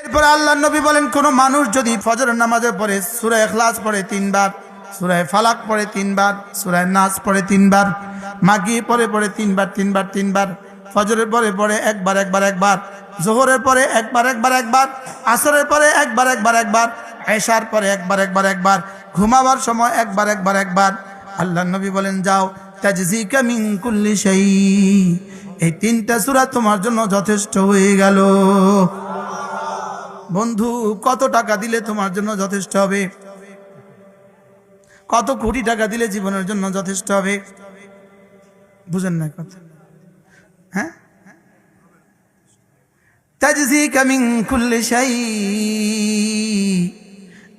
এরপরে আল্লাহর নবী বলেন, কোন মানুষ যদি ফজরের নামাজের পরে সূরা ইখলাস পড়ে 3 বার, সূরা ফালাক পড়ে 3 বার, সূরা নাস পড়ে 3 বার, মাগরিব পড়ে 3 বার 3 বার 3 বার, ফজরের পরে একবার যোহরের পরে একবার, আসরের পরে একবার, এশার পরে একবার, ঘুমাবার সময় একবার, আল্লাহর নবী বলেন, যাও তাজজিকা মিন কুল্লি শাই, এই 3টা সূরা তোমার জন্য যথেষ্ট হয়ে গেল। বন্ধু, কত টাকা দিলে তোমার জন্য যথেষ্ট হবে? কত কোটি টাকা দিলে জীবনের জন্য যথেষ্ট হবে? বুঝেন না কথা? হ্যাঁ, তাজজিকা মিন কুল্লি শাই,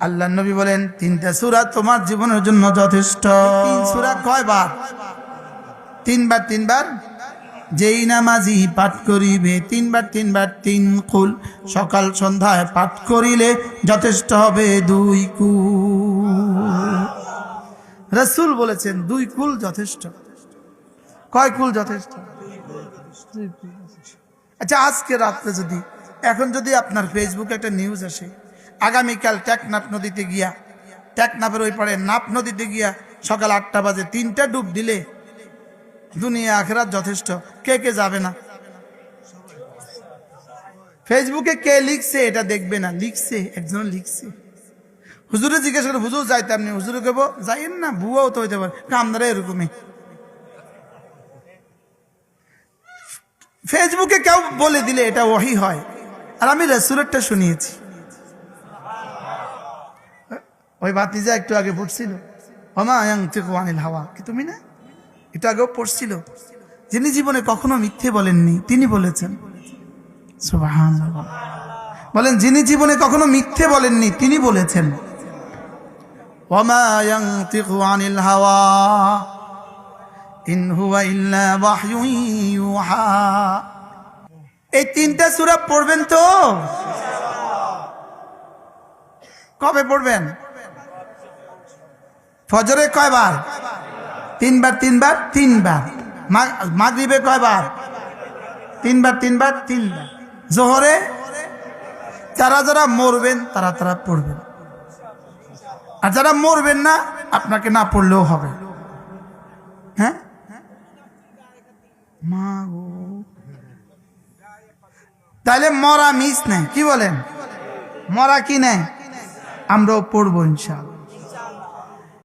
আল্লাহর নবী বলেন 3টা সূরা তোমার জীবনের জন্য যথেষ্ট। 3 সূরা কয়বার? 3 বার। যেই নামাজি পাঠ করিবে 3 বার 3 কুল, সকাল সন্ধ্যায় পাঠ করিলে যথেষ্ট হবে 2 কুল। রাসূল বলেছেন 2 কুল যথেষ্ট। কয় কুল যথেষ্ট? আচ্ছা, আজকে রাত্রে এখন যদি আপনার ফেসবুকে একটা নিউজ আসে, আগামীকাল টেকনাফ নদীতে গিয়া, টেকনাফের ওই পারে নাফ নদীতে গিয়া সকাল 8টা বাজে 3টা ডুব দিলে দুনিয়া আখিরাত যথেষ্ট, কে যাবে না? ফেসবুকে কে লিখছে এটা দেখবে না, লিখছে একজন লিখছে। হুজুরে জিজ্ঞেস করে, হুজুর যাইতাম নি, হুজুরে কেবো যাইন না, ভুয়াও তো হইতে পারে, কামদারা এরকমই। ফেসবুকে কেউ বলে দিলে এটা ওহী হয়, আর আমি রাসূলেরটা শুনিয়েছি। ওই ভাতিজা একটু আগে পড়ছিল, ওমা ইয়ানতিকু আনিল হাওয়া, কি তুমি না একটু আগেও পড়ছিল, যিনি জীবনে কখনো মিথ্যে বলেননি তিনি বলেছেন। সুবহানাল্লাহ। বলেন, যিনি জীবনে কখনো মিথ্যে বলেননি তিনি বলেছেন, ওমা ইয়ানতিকু আনিল হাওয়া ইন হুয়া ইল্লা ওয়াহয়ুন ইউহা। এই 3টা সূরা পড়বেন তো? কবে পড়বেন? ফজরে কয়বার? 3 বার। মাগরিবে কয়বার? 3 বার। জোহরে যারা মরবেন তারা পড়বেন, আর যারা মরবেন না আপনাকে না পড়লেও হবে। হ্যাঁ, তাহলে মরা মিস নাই, কি বলেন? মরা কি নাই? আমরাও পড়বো ইনশাআল্লাহ।